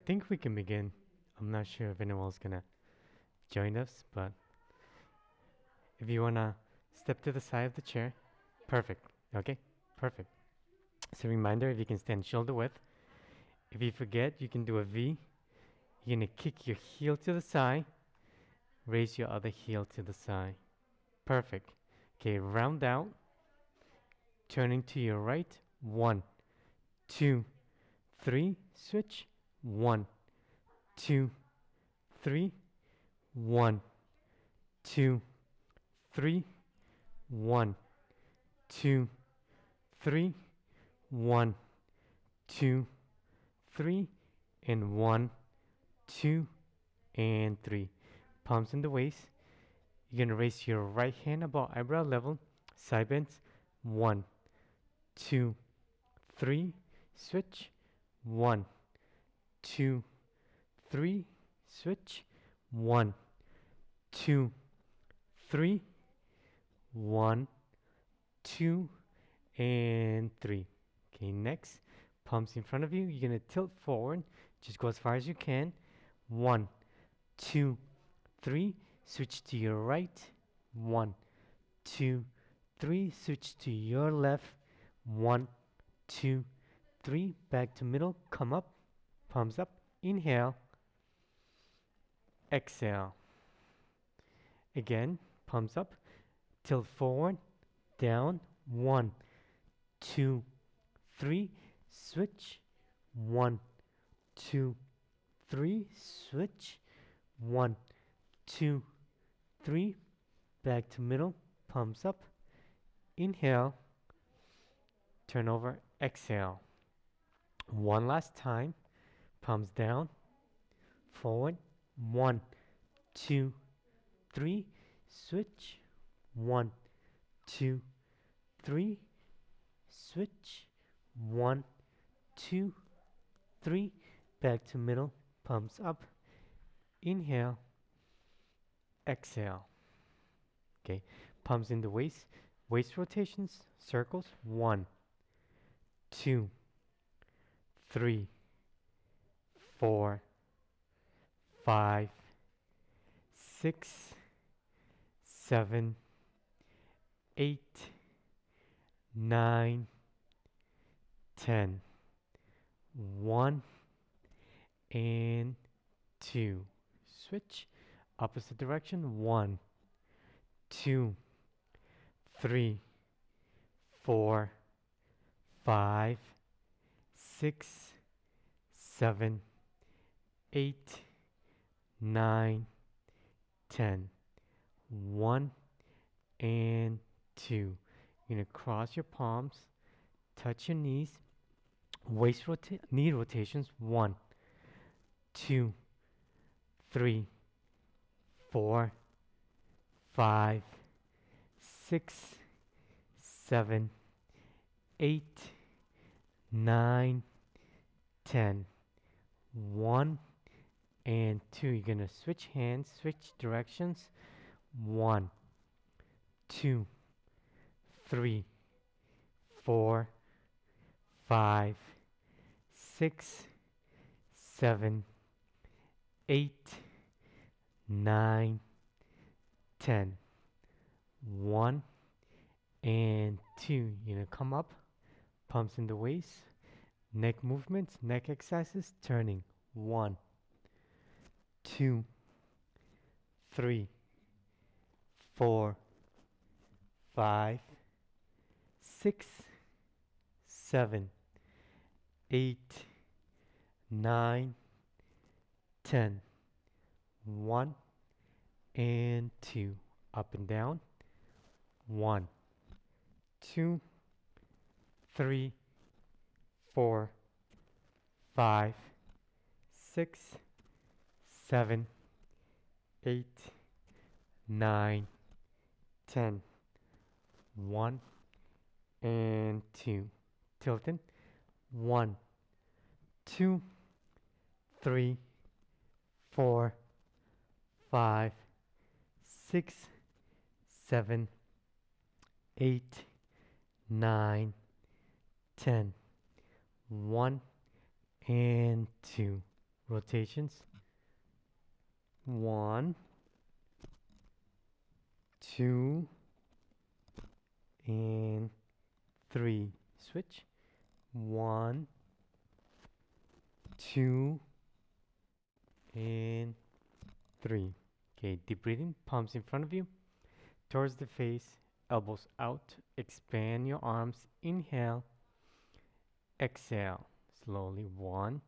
think we can begin. I'm not sure if anyone's gonna join us, but if you wanna step to the side of the chair, perfect. Okay, perfect. So reminder, if you can stand shoulder width. If you forget, you can do a V. You're gonna kick your heel to the side, raise your other heel to the side. Perfect. Okay, round out, turning to your right. 1, 2, 3, switch. 1, 2, 3, 1, 2, 3, 1, 2, 3, 1, 2, 3, and 1, 2, and 3. Palms in the waist. You're gonna raise your right hand above eyebrow level, side bends. 1, 2, 3, switch. 1, 2, 3, switch. 1, 2, 3, 1, 2, and 3. Okay, next, palms in front of you. You're gonna tilt forward. Just go as far as you can. 1, 2, 3, switch to your right. 1, 2, 3, switch to your left. 1, 2, 3, back to middle. Come up, palms up. Inhale, exhale. Again, palms up, tilt forward, down. 1, 2, 3, switch. 1, 2, 3, switch. 1, 2, 3, back to middle, palms up. Inhale, turn over, exhale. One last time, palms down, forward. 1, 2, 3, switch. 1, 2, 3, switch. 1, 2, 3, back to middle, palms up. Inhale, exhale. Okay, palms in the waist. Waist rotations, circles. 1, 2, 3, 4, 5, 6, 7, 8, 9, 10. 1 and 2. Switch. Opposite direction. 1, 2, 3, 4, 5, 6, 7, 8, 9, 10. 1 and 2. You're going to cross your palms, touch your knees, knee rotations. 1, 2, 3, 4, 5, 6, 7, 8, 9, 10. 1 and 2. You're going to switch hands, switch directions. 1, 2, 3, 4, 5, 6, 7, 8, 9, 10. 1 and 2. You're going to come up, palms in the waist, neck movements, neck exercises, turning. 1, 2, 3, 4, 5, 6, 7, 8, 9, 10. 1 and 2. Up and down. 1, 2, 3, 4, 5, 6, 7, 8, 9, 10. 1 and 2. Tilting. 1, 2, 3, 4, 5, 6, 7, 8, 9, 10. 1 and 2. rotations. 1, 2, and 3. Switch. 1, 2, and 3. Okay, deep breathing. Palms in front of you, towards the face, elbows out. Expand your arms. Inhale, exhale. Slowly. 1.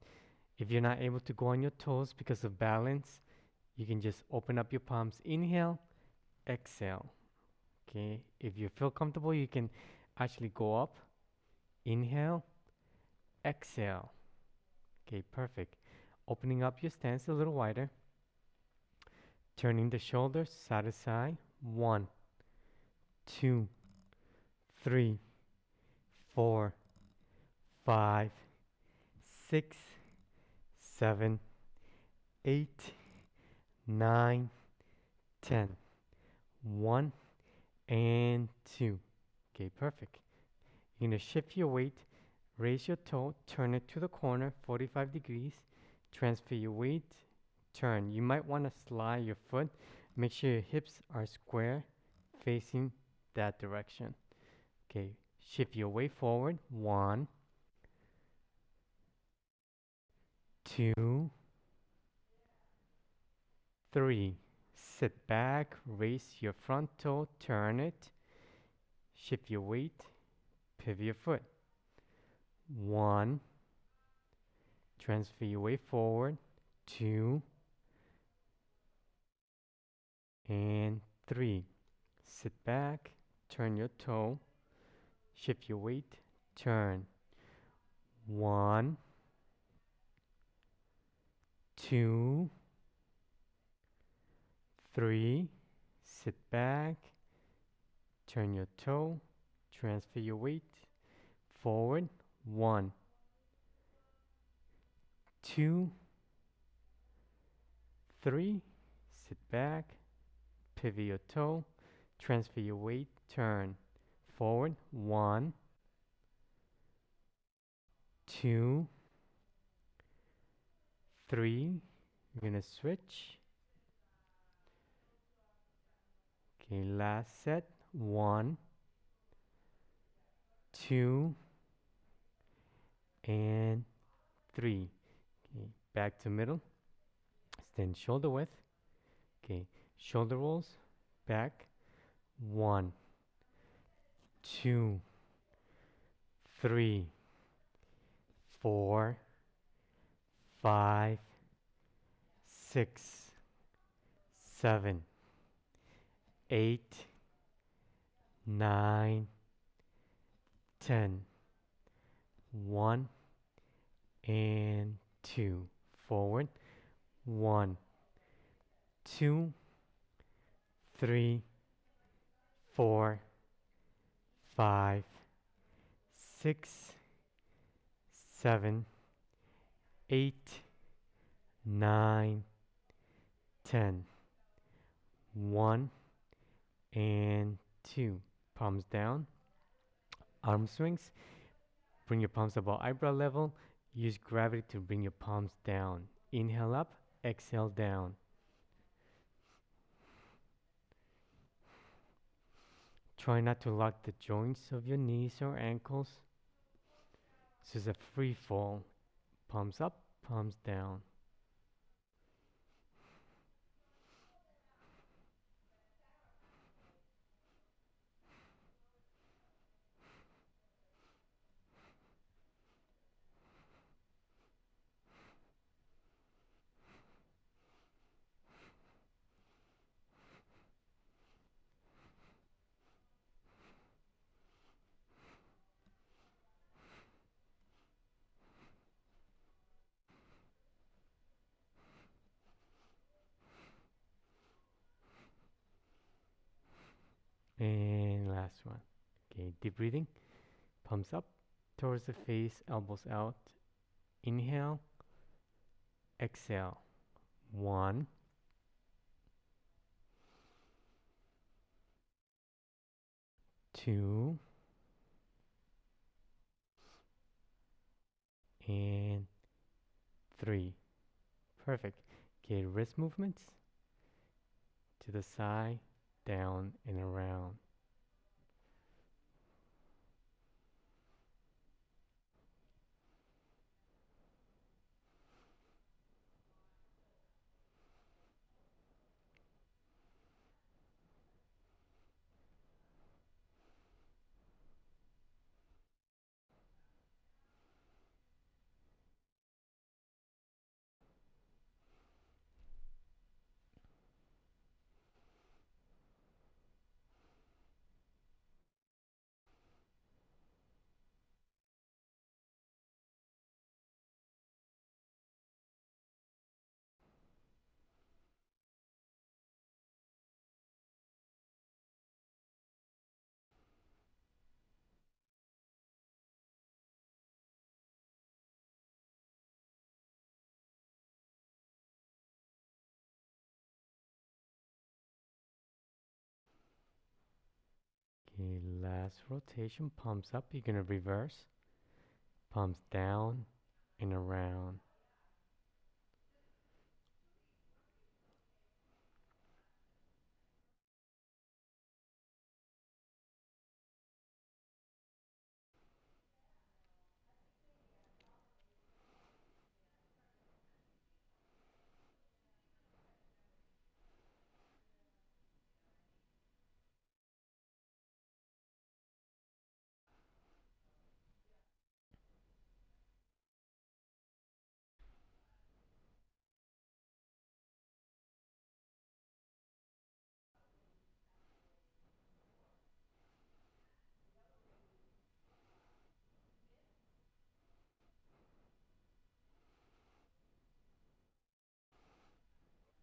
If you're not able to go on your toes because of balance, you can just open up your palms. Inhale, exhale. Okay, if you feel comfortable, you can actually go up. Inhale, exhale. Okay, perfect. Opening up your stance a little wider. Turning the shoulders side to side. 1, 2, 3, 4, 5, 6, 7, 8, 9, 10. 1 and 2. Okay, perfect. You're going to shift your weight, raise your toe, turn it to the corner, 45 degrees, transfer your weight, turn. You might want to slide your foot. Make sure your hips are square, facing that direction. Okay, shift your weight forward. 1, 2, 3. Sit back, raise your front toe, turn it, shift your weight, pivot your foot. 1, transfer your weight forward. 2, and 3. Sit back, turn your toe, shift your weight, turn. 1, 2, 3. Sit back, turn your toe, transfer your weight forward. 1, 2, 3. Sit back, pivot your toe, transfer your weight, turn. Forward. 1, 2, 3. You're going to switch. Okay, last set. 1, 2, and 3. Okay, back to middle. Stand shoulder width. Okay, shoulder rolls back. 1, 2, 3, 4, 5, 6, 7, 8, 9, 10. 1 and 2. Forward. 1, 2, 3, 4, 5, 6, 7, 8, 9, 10. 1 and 2. Palms down. Arm swings. Bring your palms above eyebrow level. Use gravity to bring your palms down. Inhale up, exhale down. Try not to lock the joints of your knees or ankles. This is a free fall. Palms up, palms down. And last one. Okay, deep breathing. Palms up towards the face, elbows out. Inhale, exhale. 1, 2, and 3. Perfect. Okay, wrist movements to the side, down, and around. Okay, last rotation, palms up. You're gonna reverse. Palms down and around.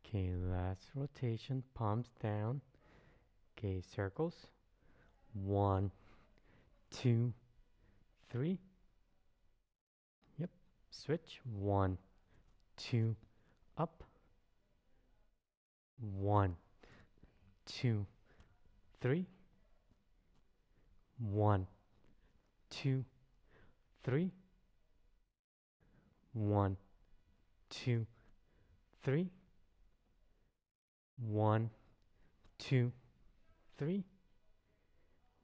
Okay, last rotation, palms down. Okay, circles. 1, 2, 3. Yep. Switch. 1, 2, up. 1, 2, 3. 1, 2, 3. 1, 2, 3. 1, 2, 3.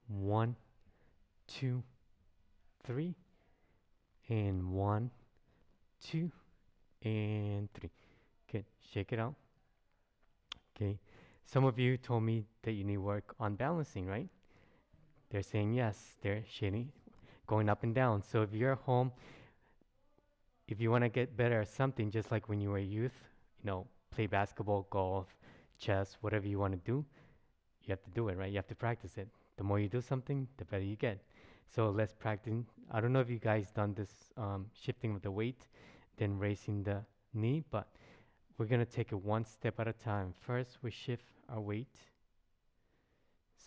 1, 2, 3. And 1, 2, and 3. Good. Shake it out. Okay. Some of you told me that you need work on balancing, right? They're saying yes. They're shading, going up and down. So if you're at home, if you want to get better at something, just like when you were a youth, play basketball, golf, chess, whatever you want to do, you have to do it, right? You have to practice it. The more you do something, the better you get. So let's practice. I don't know if you guys done this shifting of the weight, then raising the knee, but we're gonna take it one step at a time. First, we shift our weight.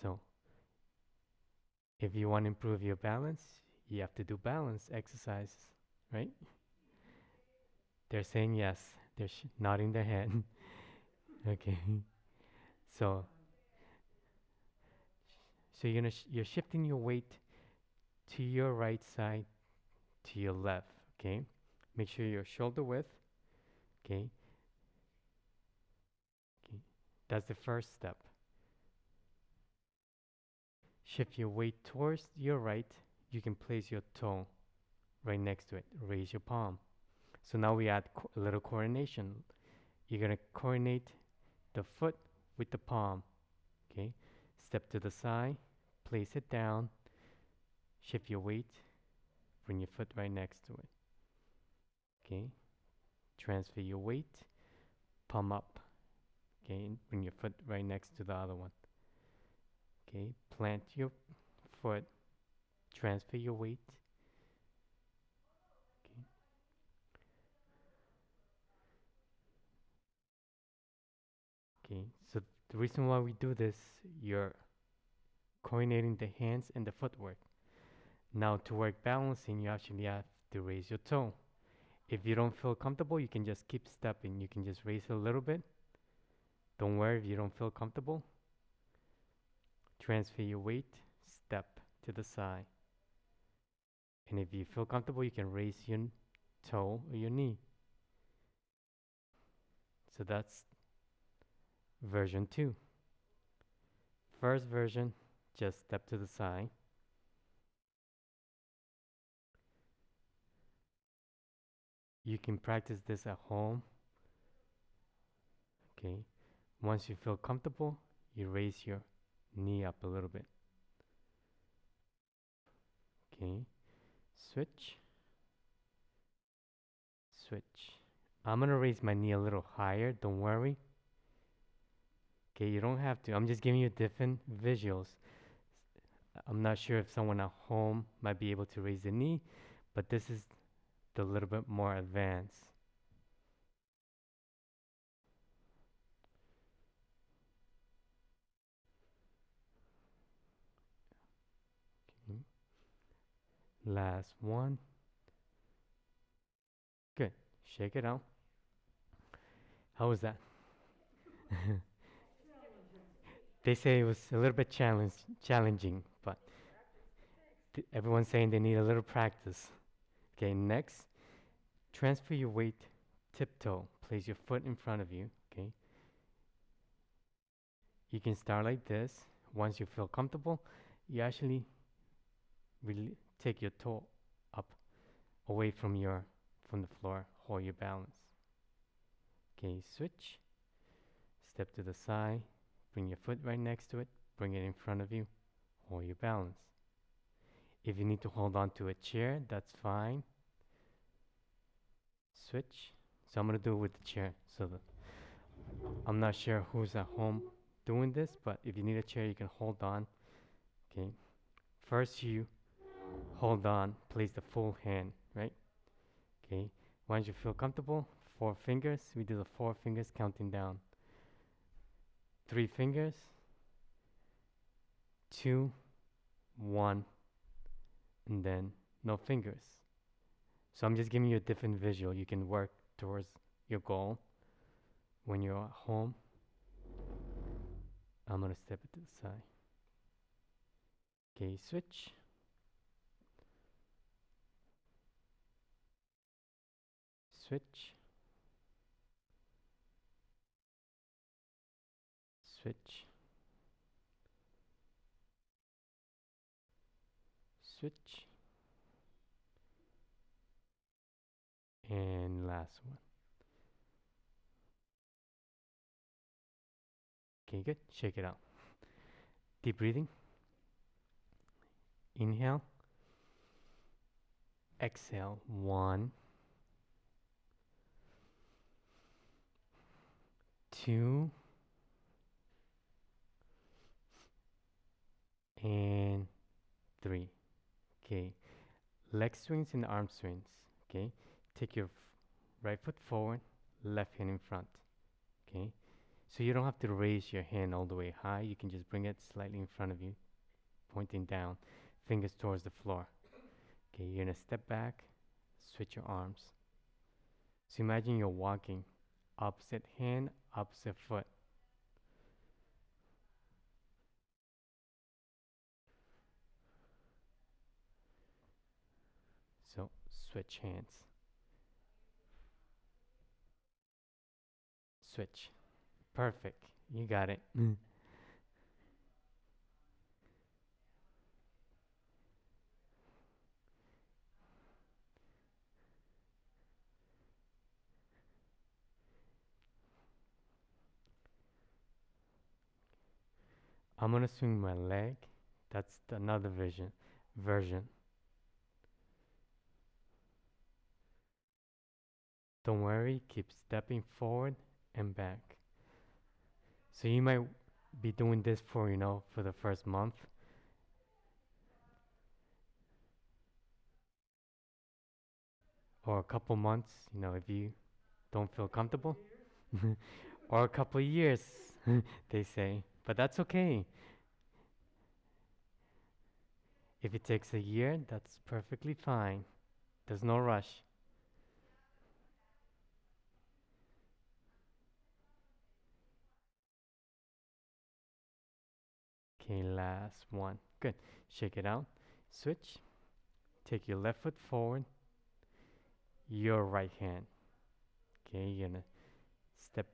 So if you want to improve your balance, you have to do balance exercises, right? They're saying yes. They're nodding their head. Okay. So you're shifting your weight to your right side, to your left. Okay. Make sure your shoulder width. Okay. Okay. That's the first step. Shift your weight towards your right. You can place your toe right next to it. Raise your palm. So now we add a little coordination. You're gonna coordinate the foot with the palm. Okay. Step to the side. Place it down. Shift your weight. Bring your foot right next to it. Okay. Transfer your weight. Palm up. Okay. And bring your foot right next to the other one. Okay. Plant your foot. Transfer your weight. Okay. Okay. So the reason why we do this, you're coordinating the hands and the footwork. Now to work balancing, you actually have to raise your toe. If you don't feel comfortable, you can just keep stepping. You can just raise it a little bit. Don't worry if you don't feel comfortable. Transfer your weight, step to the side. And if you feel comfortable, you can raise your toe or your knee. So that's version 2. First version, just step to the side. You can practice this at home. Okay. Once you feel comfortable, you raise your knee up a little bit. Okay. Switch. Switch. I'm gonna raise my knee a little higher, don't worry. Okay, you don't have to. I'm just giving you different visuals. I'm not sure if someone at home might be able to raise the knee, but this is the little bit more advanced. Okay. Last one. Good. Shake it out. How was that? They say it was a little bit challenging, but everyone's saying they need a little practice. Okay, next, transfer your weight tiptoe. Place your foot in front of you. Okay, you can start like this. Once you feel comfortable, you actually really take your toe up away from the floor. Hold your balance. Okay, switch. Step to the side. Bring your foot right next to it. Bring it in front of you. Hold your balance. If you need to hold on to a chair, that's fine. Switch. So I'm gonna do it with the chair. So I'm not sure who's at home doing this, but if you need a chair, you can hold on. Okay. First, you hold on. Place the full hand, right? Okay. Once you feel comfortable, 4 fingers. We do the 4 fingers counting down. 3 fingers. 2, 1, and then no fingers. So I'm just giving you a different visual. You can work towards your goal when you're at home. I'm gonna step it to the side. Okay, switch. Switch. Switch. Switch. And last one. Okay, good. Shake it out. Deep breathing. Inhale. Exhale. 1, 2, and 3. Okay. Leg swings and arm swings. Okay. Take your right foot forward, left hand in front. Okay. So you don't have to raise your hand all the way high. You can just bring it slightly in front of you, pointing down, fingers towards the floor. Okay, you're gonna step back, switch your arms. So imagine you're walking, opposite hand, opposite foot. So switch hands. Switch. Perfect. You got it. I'm gonna swing my leg. That's another version. Don't worry, keep stepping forward and back. So you might be doing this for the first month. Or a couple months, if you don't feel comfortable. Or a couple years, they say. But that's okay. If it takes a year, that's perfectly fine. There's no rush. Okay, last one. Good. Shake it out. Switch. Take your left foot forward, your right hand. Okay, you're gonna step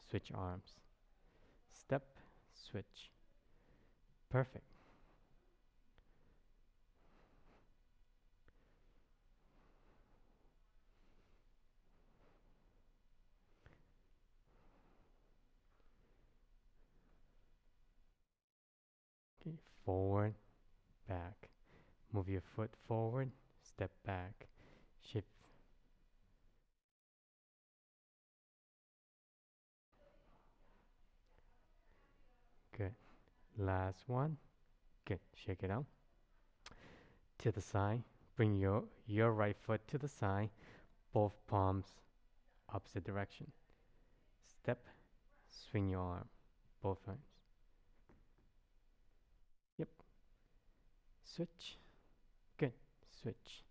switch arms. Step, switch. Perfect. Okay, forward, back. Move your foot forward, step back. Shift. Good. Last one. Good. Shake it out. To the side. Bring your right foot to the side. Both palms opposite direction. Step. Swing your arm. Both arms. Yep. Switch. Good. Switch.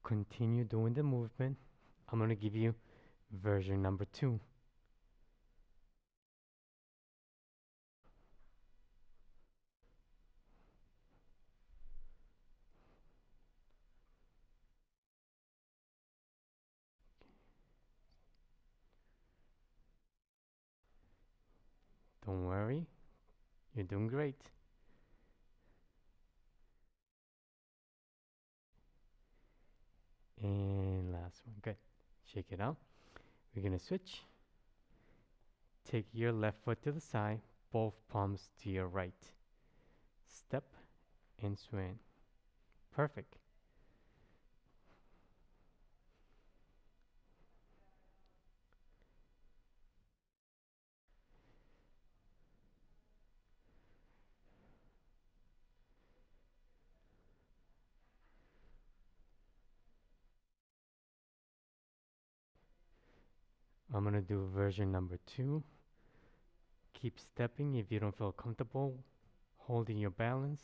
Continue doing the movement. I'm going to give you version number 2. Don't worry. You're doing great. And last one. Good. Shake it out. We're going to switch. Take your left foot to the side, both palms to your right. Step and swing. Perfect. I'm going to do version number 2. Keep stepping if you don't feel comfortable holding your balance.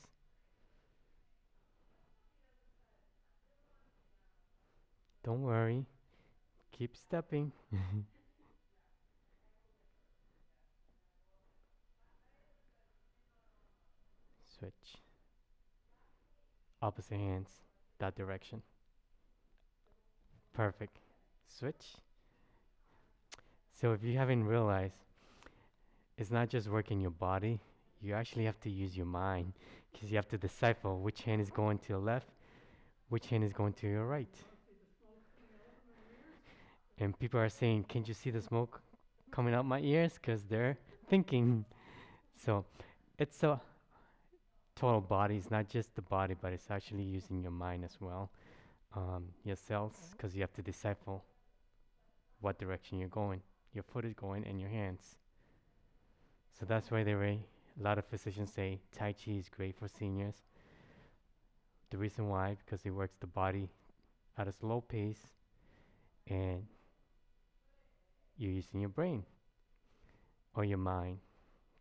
Don't worry. Keep stepping. Switch. Opposite hands, that direction. Perfect. Switch. So if you haven't realized, it's not just working your body, you actually have to use your mind because you have to decipher which hand is going to the left, which hand is going to your right. And people are saying, "Can't you see the smoke coming out my ears?" Because they're thinking. So it's a total body. It's not just the body, but it's actually using your mind as well. Your cells, because you have to decipher what direction you're going. Your foot is going and your hands. So that's why a lot of physicians say Tai Chi is great for seniors. The reason why, because it works the body at a slow pace and you're using your brain or your mind.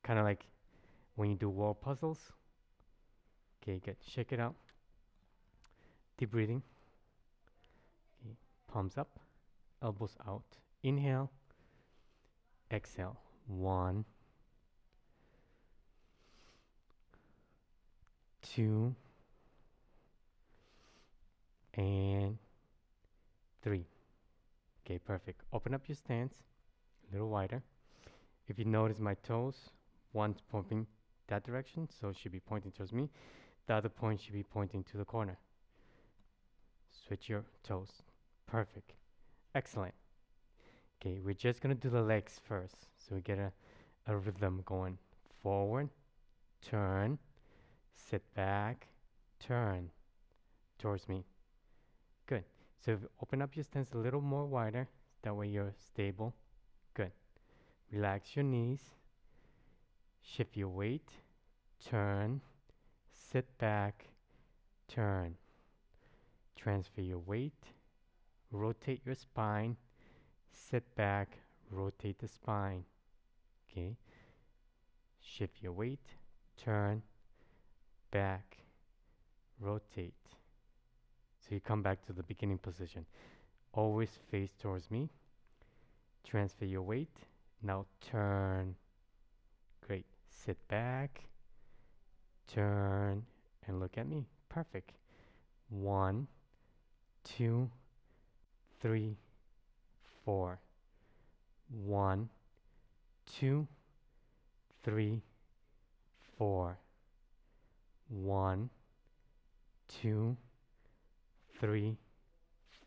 Kind of like when you do word puzzles. Okay, good. Shake it out. Deep breathing. Okay. Palms up, elbows out. Inhale, exhale. 1, 2, and 3. Okay, perfect. Open up your stance a little wider. If you notice my toes, one's pointing that direction, so it should be pointing towards me. The other point should be pointing to the corner. Switch your toes. Perfect. Excellent. Okay, we're just gonna do the legs first, so we get a rhythm going. Forward, turn, sit back, turn towards me. Good. So open up your stance a little more wider, that way you're stable. Good. Relax your knees, shift your weight, turn, sit back, turn. Transfer your weight, rotate your spine, sit back, rotate the spine. Okay. Shift your weight, turn, back, rotate. So you come back to the beginning position. Always face towards me. Transfer your weight. Now turn. Great. Sit back, turn, and look at me. Perfect. 1, 2, 3, 4. 1, 2, 3, 4. 1, 2, 3,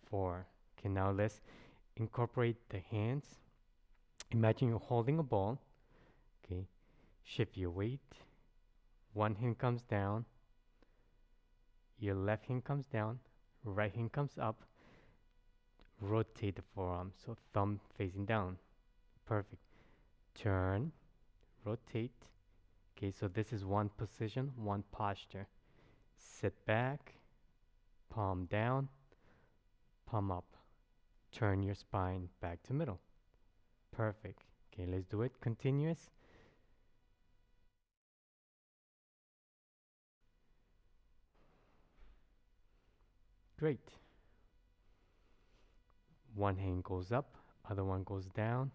4. Okay, now let's incorporate the hands. Imagine you're holding a ball. Okay, shift your weight. One hand comes down, your left hand comes down, right hand comes up. Rotate the forearm, so thumb facing down. Perfect. Turn, rotate. Okay, so this is one position, one posture. Sit back, palm down, palm up. Turn your spine back to middle. Perfect. Okay, let's do it. Continuous. Great. One hand goes up, other one goes down.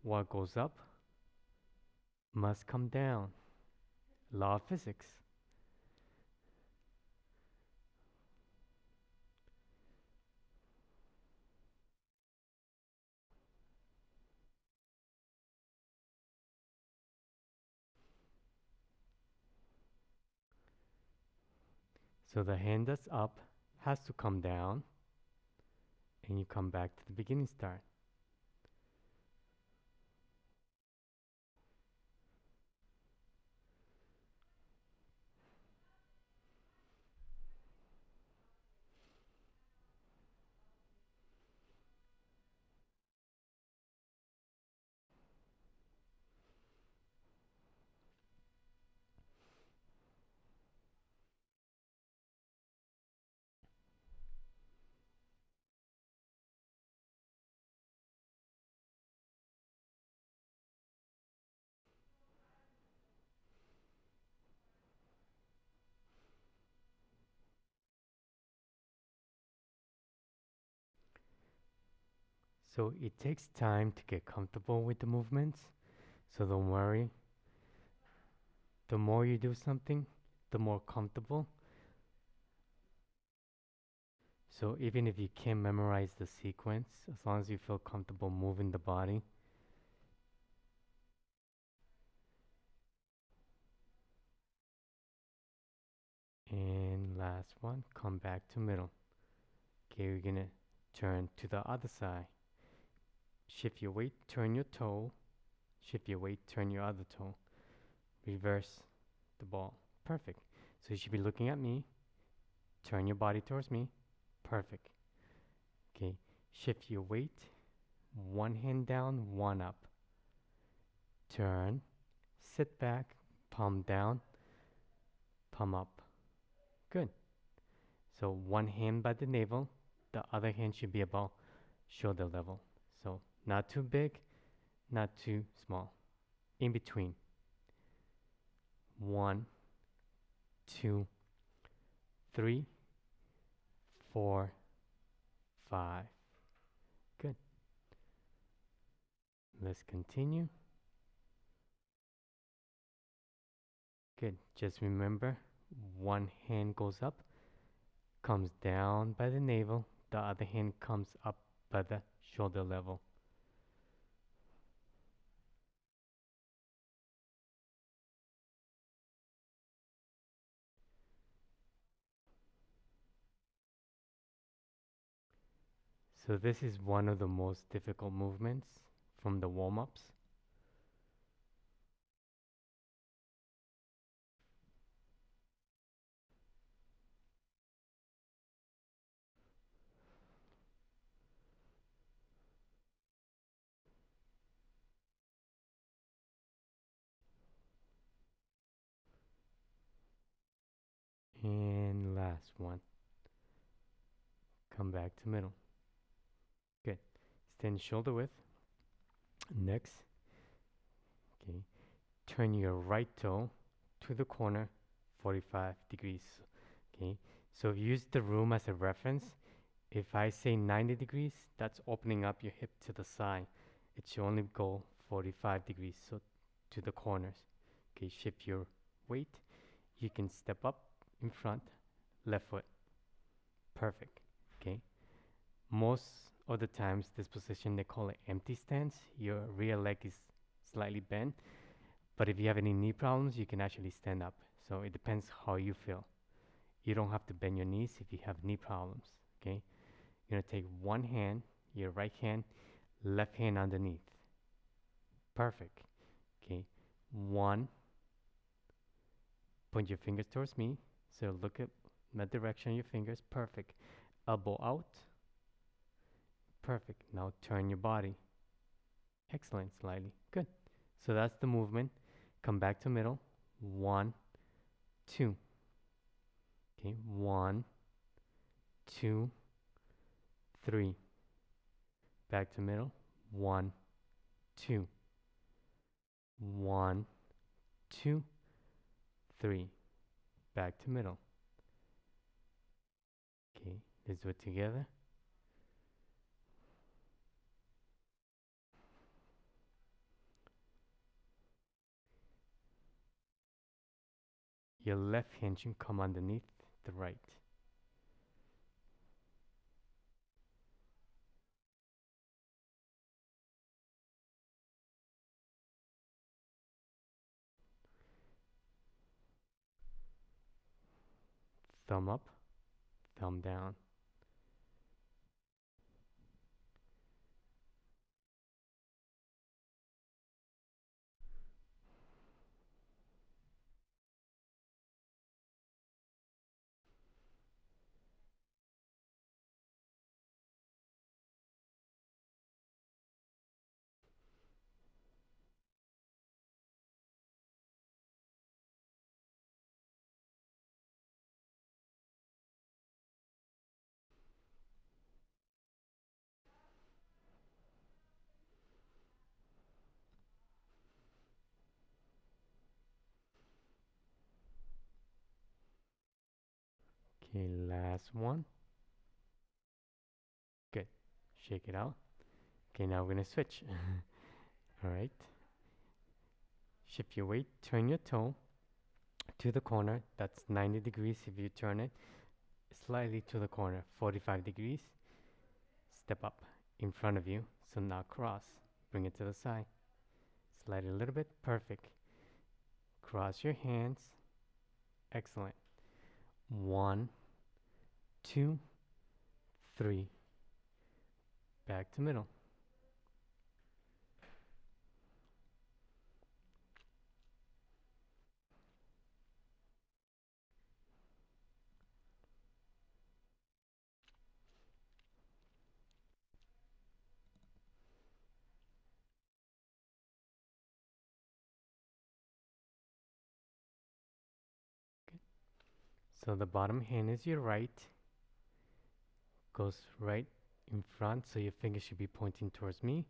What goes up must come down. Law of physics. So the hand that's up has to come down, and you come back to the beginning start. So it takes time to get comfortable with the movements. So don't worry. The more you do something, the more comfortable. So even if you can't memorize the sequence, as long as you feel comfortable moving the body. And last one, come back to middle. Okay, we're gonna turn to the other side. Shift your weight, turn your toe. Shift your weight, turn your other toe. Reverse the ball. Perfect. So you should be looking at me. Turn your body towards me. Perfect. Okay, shift your weight. One hand down, one up. Turn, sit back, palm down, palm up. Good. So one hand by the navel, the other hand should be about shoulder level. So not too big, not too small. In between. 1, 2, 3, 4, 5. Good. Let's continue. Good. Just remember, one hand goes up, comes down by the navel, the other hand comes up by the shoulder level. So this is one of the most difficult movements from the warm-ups. And last one. Come back to middle. Good. Stand shoulder width. Next. Okay. Turn your right toe to the corner 45 degrees. Okay. So use the room as a reference. If I say 90 degrees, that's opening up your hip to the side. It should only go 45 degrees, so to the corners. Okay, shift your weight. You can step up in front, left foot. Perfect. Okay. Most of the times, this position they call it empty stance. Your rear leg is slightly bent, but if you have any knee problems, you can actually stand up. So it depends how you feel. You don't have to bend your knees if you have knee problems. Okay. You're gonna take one hand, your right hand, left hand underneath. Perfect. Okay. One. Point your fingers towards me. So look at the direction of your fingers. Perfect. Elbow out. Perfect. Now turn your body. Excellent. Slightly. Good. So that's the movement. Come back to middle. 1, 2. Okay. 1, 2, 3. Back to middle. 1, 2. 1, 2, 3. Back to middle. Okay. Let's do it together. Your left hand should come underneath the right. Thumb up, thumb down. Okay, last one. Good. Shake it out. Okay, now we're gonna switch. All right. Shift your weight, turn your toe to the corner. That's 90 degrees if you turn it slightly to the corner, 45 degrees. Step up in front of you. So now cross. Bring it to the side. Slide it a little bit. Perfect. Cross your hands. Excellent. 1, 2, 3. Back to middle. So the bottom hand is your right. Goes right in front, so your finger should be pointing towards me.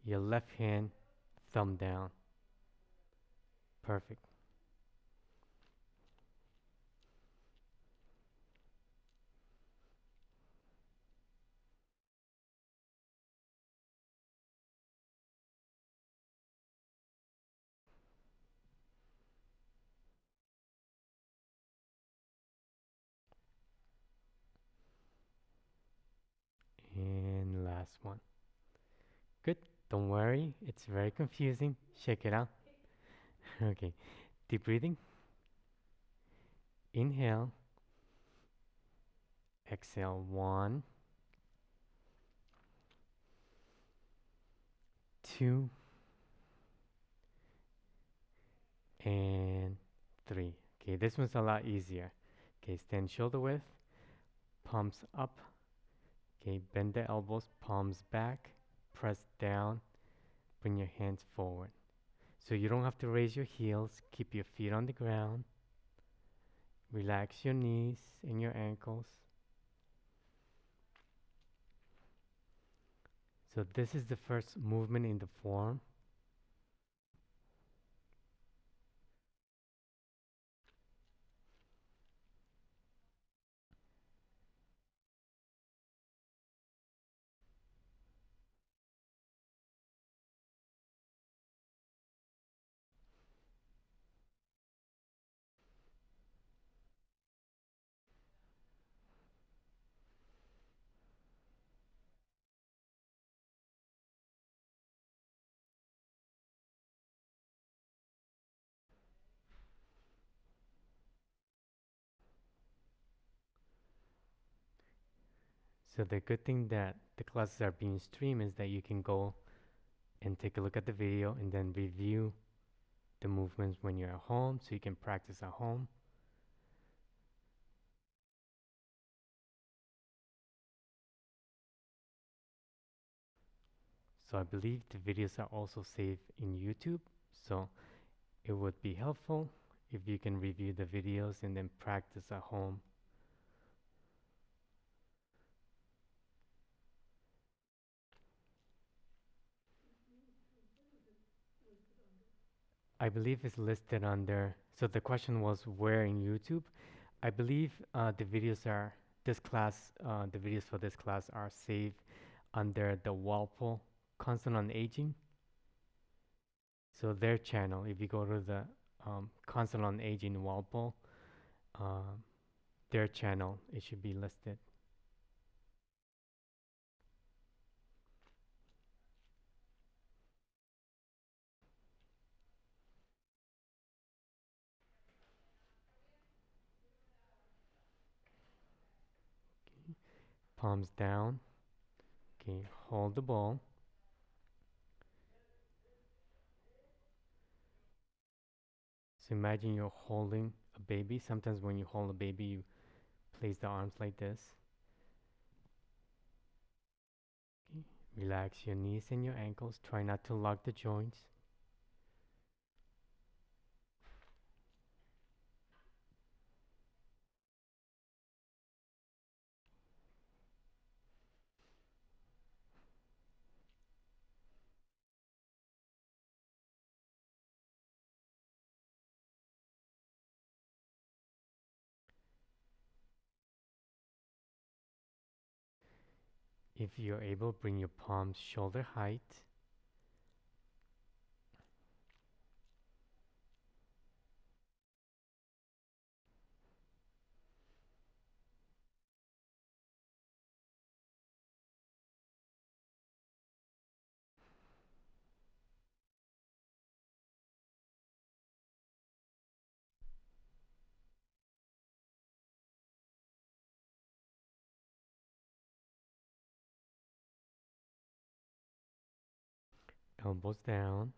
Your left hand, thumb down. Perfect. And last one. Good. Don't worry, it's very confusing. Check it out. Okay. Deep breathing. Inhale. Exhale. 1, 2, and 3. Okay, this one's a lot easier. Okay, stand shoulder width, palms up. Okay, bend the elbows, palms back, press down, bring your hands forward. So you don't have to raise your heels, keep your feet on the ground. Relax your knees and your ankles. So this is the first movement in the form. So the good thing that the classes are being streamed is that you can go and take a look at the video and then review the movements when you're at home, so you can practice at home. So I believe the videos are also saved in YouTube, so it would be helpful if you can review the videos and then practice at home. I believe it's listed under, so the question was where in YouTube. I believe the videos are, the videos for this class are saved under the Walpole Constant on Aging. So their channel, if you go to the Constant on Aging Walpole, um, their channel, it should be listed. Palms down. Okay, hold the ball. So imagine you're holding a baby. Sometimes when you hold a baby, you place the arms like this. Okay. Relax your knees and your ankles. Try not to lock the joints. If you're able, bring your palms shoulder height. Elbows down.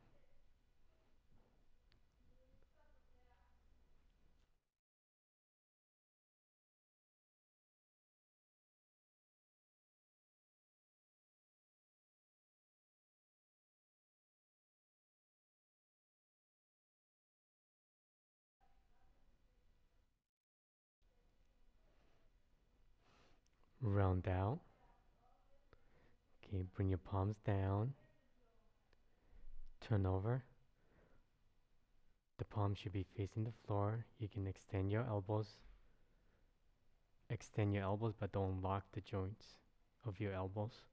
Round out. Okay, bring your palms down. Turn over. The palms should be facing the floor. You can extend your elbows. Extend your elbows, but don't lock the joints of your elbows.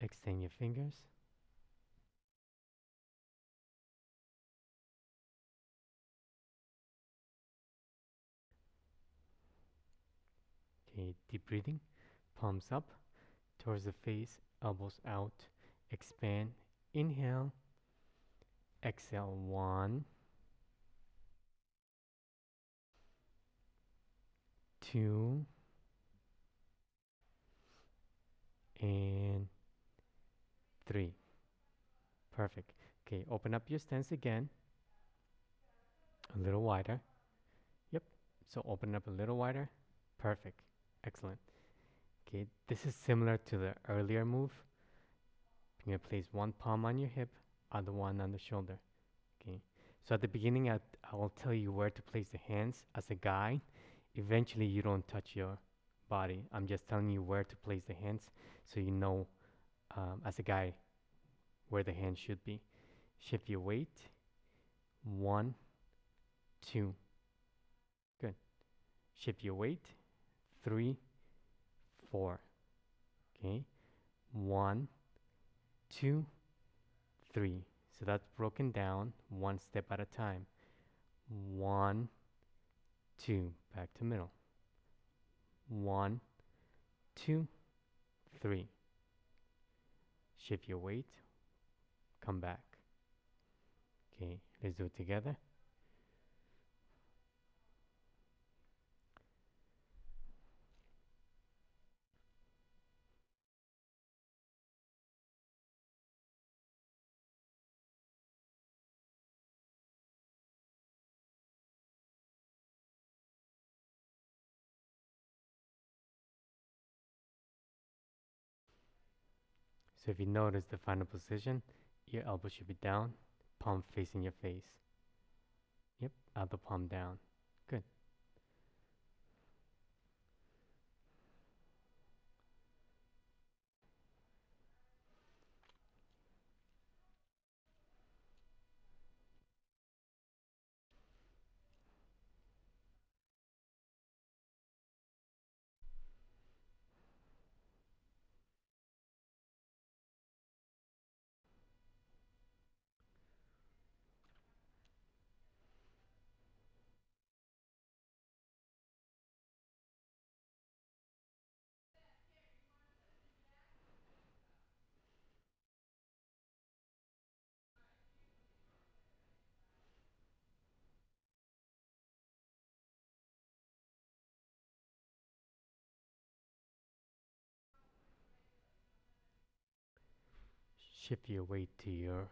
Extend your fingers. Okay, deep breathing. Palms up towards the face, elbows out. Expand. Inhale. Exhale. 1, 2, and 3. Perfect. Okay, open up your stance again. A little wider. Yep. So open up a little wider. Perfect. Excellent. Okay, this is similar to the earlier move. You're gonna place one palm on your hip, other one on the shoulder. Okay. So at the beginning, I'll tell you where to place the hands as a guide. Eventually, you don't touch your body. I'm just telling you where to place the hands so you know as a guide where the hands should be. Shift your weight. 1, 2. Good. Shift your weight. 3, 4. Okay. 1, 2, 3. So that's broken down one step at a time. 1, 2. Back to middle. 1, 2, 3. Shift your weight. come back. Okay, let's do it together. So if you notice the final position, your elbow should be down, palm facing your face. Yep, other palm down. Good. Shift your weight to your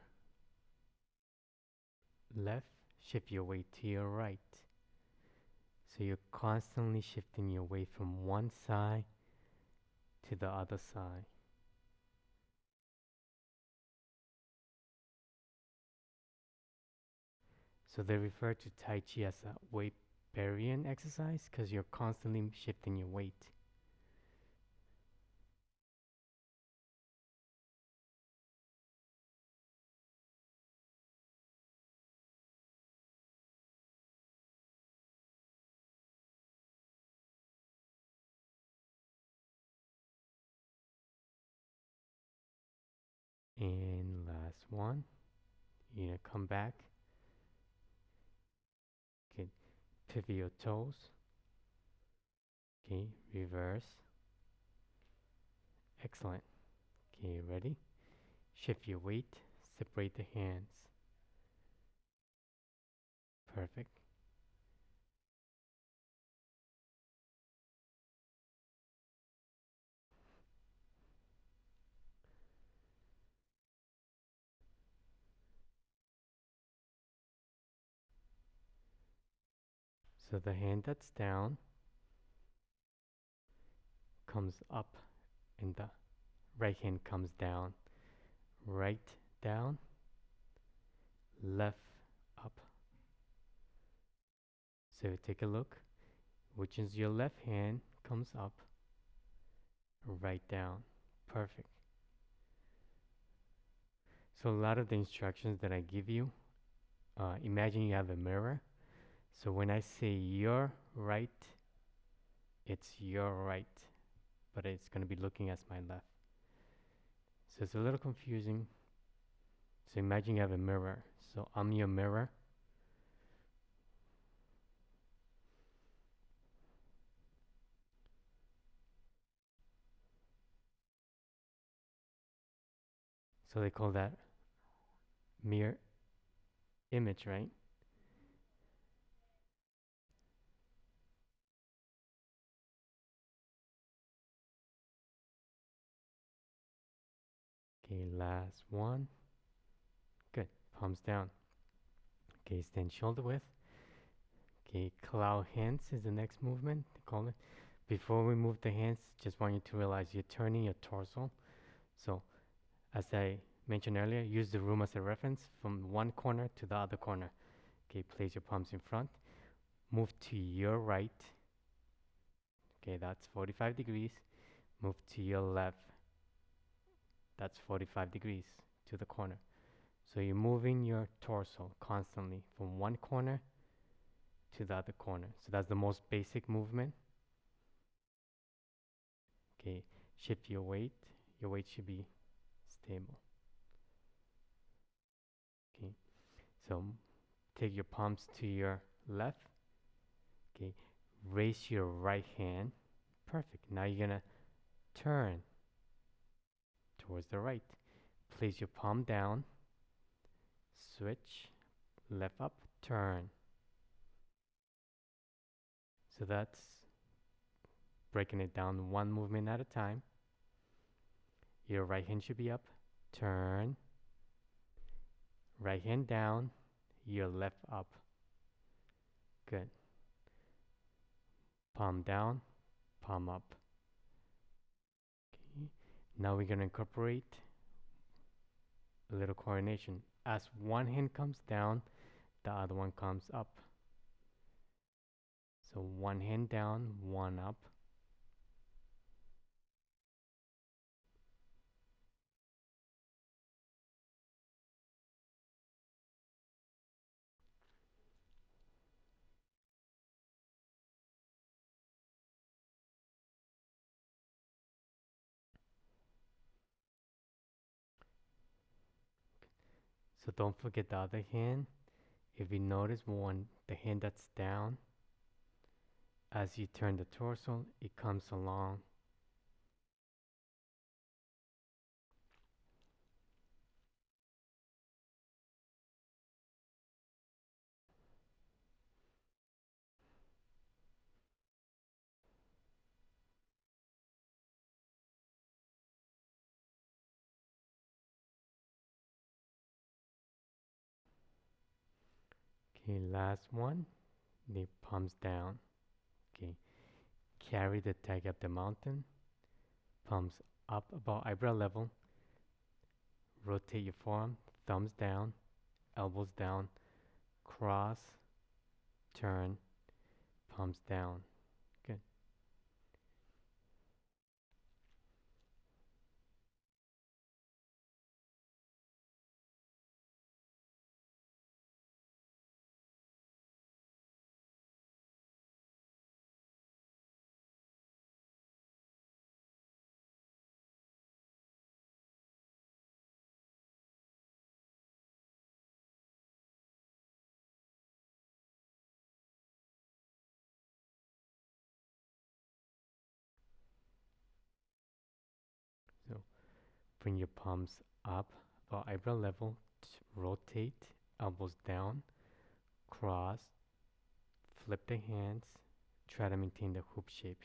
left, shift your weight to your right. So you're constantly shifting your weight from one side to the other side. So they refer to Tai Chi as a weight bearing exercise because you're constantly shifting your weight. And last one, you're gonna come back, okay, pivot your toes, okay, reverse, excellent, okay, ready, shift your weight, separate the hands, perfect. So the hand that's down comes up and the right hand comes down, right down, left up. So take a look, which is your left hand comes up, right down, perfect. So a lot of the instructions that I give you, imagine you have a mirror. So when I say your right, it's your right, but it's going to be looking at my left. So it's a little confusing. So imagine you have a mirror. So I'm your mirror. So they call that mirror image, right? Okay, last one. Good. Palms down. Okay, stand shoulder width. Okay, cloud hands is the next movement. They call it. Before we move the hands, just want you to realize you're turning your torso. So, as I mentioned earlier, use the room as a reference from one corner to the other corner. Okay, place your palms in front. Move to your right. Okay, that's 45 degrees. Move to your left. That's 45 degrees to the corner. So you're moving your torso constantly from one corner to the other corner. So that's the most basic movement. Okay, shift your weight. Your weight should be stable. Okay, so take your palms to your left. Okay, raise your right hand. Perfect. Now you're gonna turn towards the right. Place your palm down. switch, left up, turn. So that's breaking it down one movement at a time. Your right hand should be up, turn, right hand down, your left up. Good. Palm down, palm up. Okay. Now we're going to incorporate a little coordination. As one hand comes down, the other one comes up. So one hand down, one up. So don't forget the other hand. If you notice the hand that's down, as you turn the torso, it comes along. Okay, last one. The palms down. Okay, carry the tag up the mountain. Palms up about eyebrow level. Rotate your forearm. Thumbs down. Elbows down. Cross. Turn. Palms down. Good. So bring your palms up about eyebrow level. Rotate. Elbows down. Cross. Flip the hands. Try to maintain the hoop shape.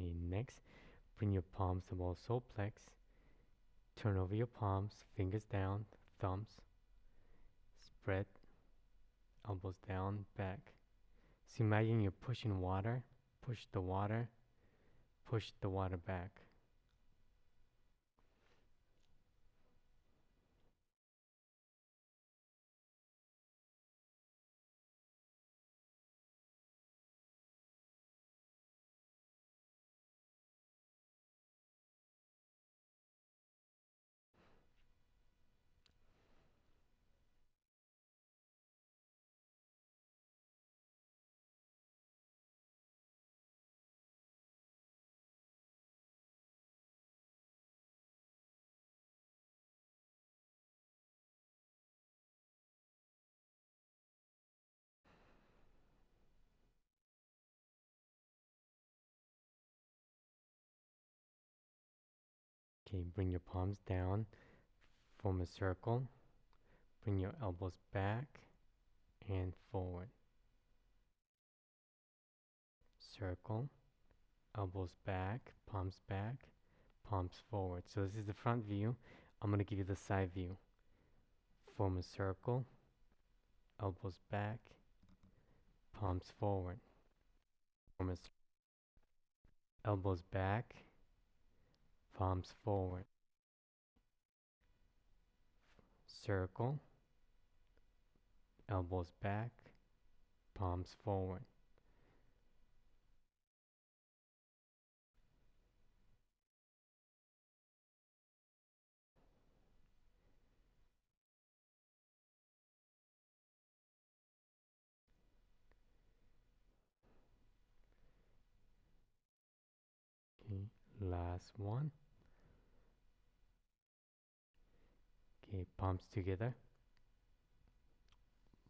Okay, next, bring your palms above soul plex. Turn over your palms, fingers down, thumbs. Spread, elbows down, back. So imagine you're pushing water. Push the water back. Okay, bring your palms down, form a circle. Bring your elbows back and forward. Circle, elbows back, palms forward. So this is the front view. I'm going to give you the side view. Form a circle, elbows back, palms forward. Form a elbows back, palms forward. Circle, elbows back, palms forward. last one. Okay, palms together.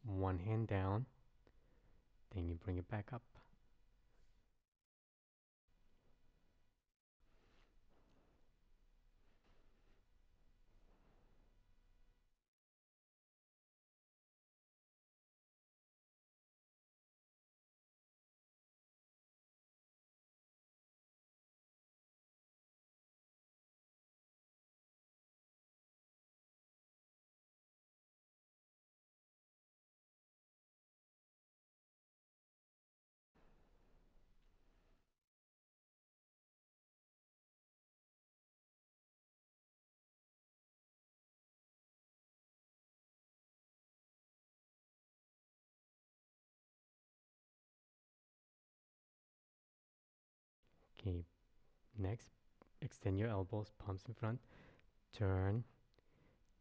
One hand down, then you bring it back up. Okay, next, extend your elbows, palms in front. Turn,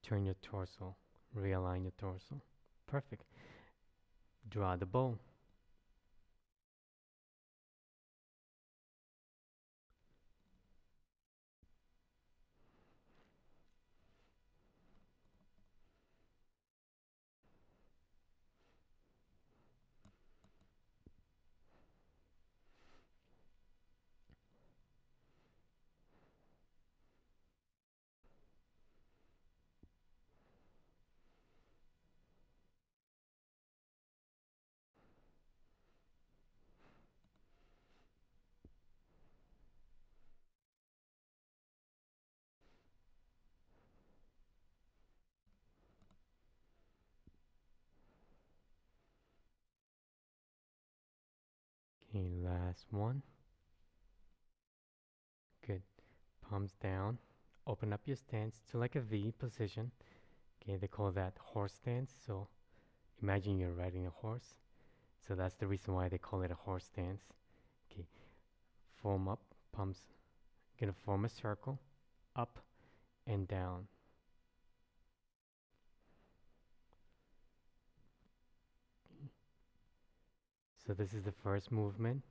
turn your torso. Realign your torso. Perfect. Draw the bow. Okay, last one. Good. Palms down. Open up your stance to like a V position. Okay, they call that horse stance. So imagine you're riding a horse. So that's the reason why they call it a horse stance. Okay, form up, palms. Gonna form a circle, up and down. So this is the first movement.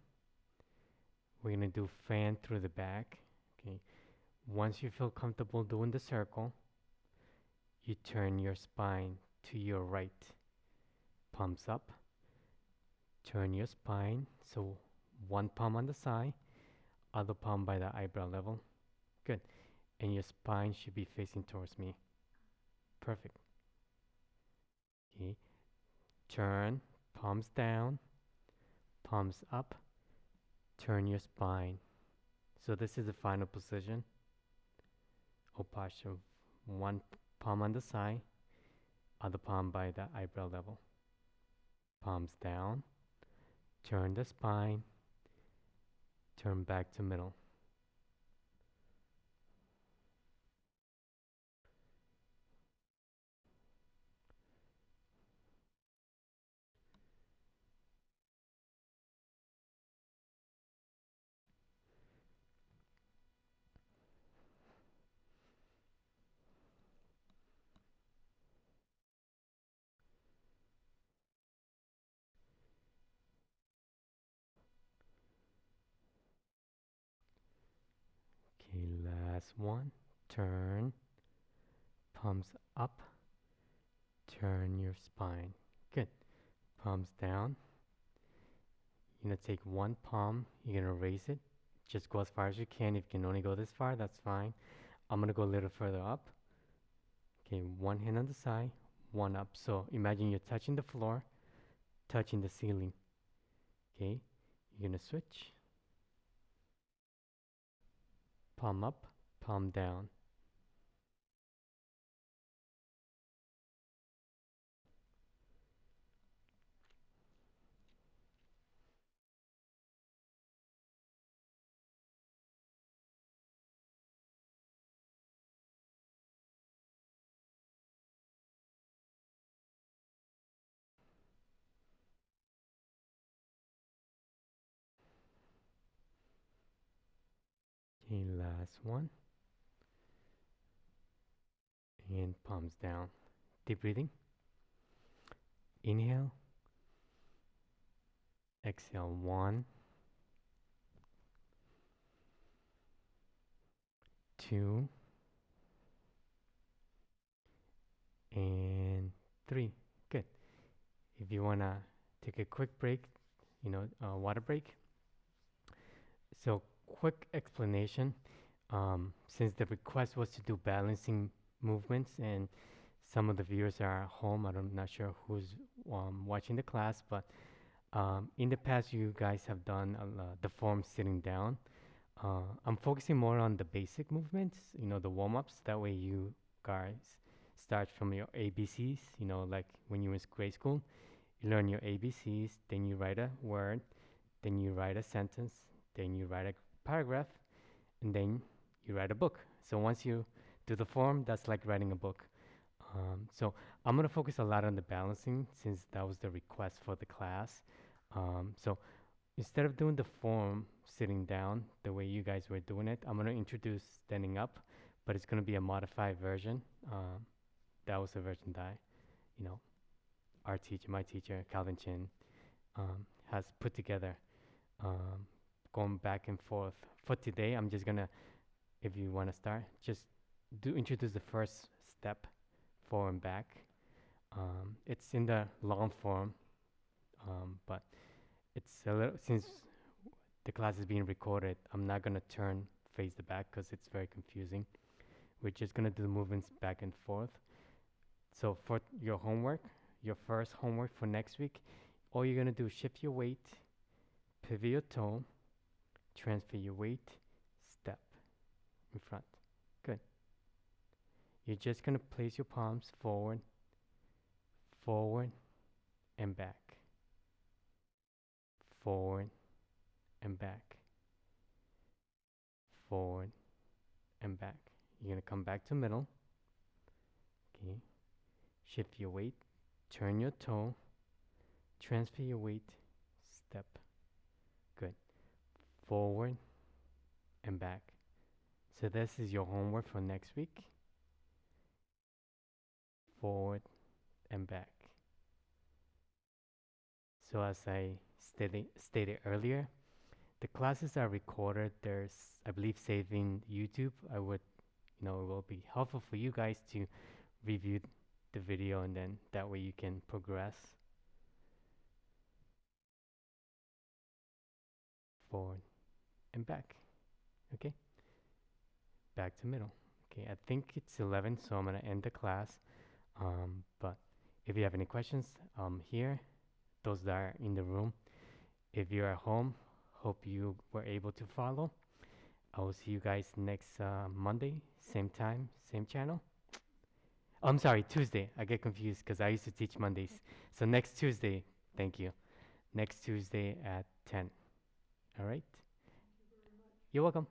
We're gonna do fan through the back. Okay, once you feel comfortable doing the circle, you turn your spine to your right. Palms up. Turn your spine. So one palm on the side, other palm by the eyebrow level. Good. And your spine should be facing towards me. Perfect. Okay. Turn, palms down, palms up. Turn your spine. So this is the final position or posture. One palm on the side, other palm by the eyebrow level. Palms down. Turn the spine. Turn back to middle. Okay, last one. Turn, palms up, turn your spine. Good. Palms down. You're gonna take one palm, you're gonna raise it. Just go as far as you can. If you can only go this far, that's fine. I'm gonna go a little further up. Okay, one hand on the side, one up. So imagine you're touching the floor, touching the ceiling. Okay, you're gonna switch. Palm up, palm down. Okay, last one. And palms down. Deep breathing. Inhale. Exhale. 1, 2, and 3. Good. If you want to take a quick break, water break. So, quick explanation. Since the request was to do balancing movements, and some of the viewers are at home, I'm not sure who's watching the class, but in the past, you guys have done the form sitting down. I'm focusing more on the basic movements, the warm-ups. That way you guys start from your ABCs, like when you were in grade school, you learn your ABCs, then you write a word, then you write a sentence, then you write a paragraph, and then you write a book. So once you do the form, that's like writing a book. So I'm going to focus a lot on the balancing since that was the request for the class. So instead of doing the form sitting down the way you guys were doing it, I'm going to introduce standing up, but it's going to be a modified version. That was the version that, you know, our teacher, my teacher, Calvin Chin, has put together, going back and forth. For today, I'm just going to, if you want to start, just introduce the first step, forward and back. It's in the long form, but it's a little, since the class is being recorded, I'm not going to face the back because it's very confusing. We're just going to do the movements back and forth. So for your homework, your first homework for next week, all you're going to do is shift your weight, pivot your toe, transfer your weight, step in front. Good. You're just going to place your palms forward, forward, and back. Forward and back. Forward and back. You're going to come back to middle. Okay. Shift your weight, turn your toe, transfer your weight, step. Good. Forward and back. So this is your homework for next week. Forward and back. So as I stated earlier, the classes are recorded. There's, I believe, saving YouTube. It will be helpful for you guys to review the video, and then that way you can progress forward and back. Okay, back to middle. Okay, I think it's 11, so I'm gonna end the class. But if you have any questions, here, those that are in the room, if you're at home, hope you were able to follow. I will see you guys next Monday, same time, same channel. I'm sorry, Tuesday. I get confused because I used to teach Mondays. So next Tuesday, thank you. Next Tuesday at 10. All right? You're welcome.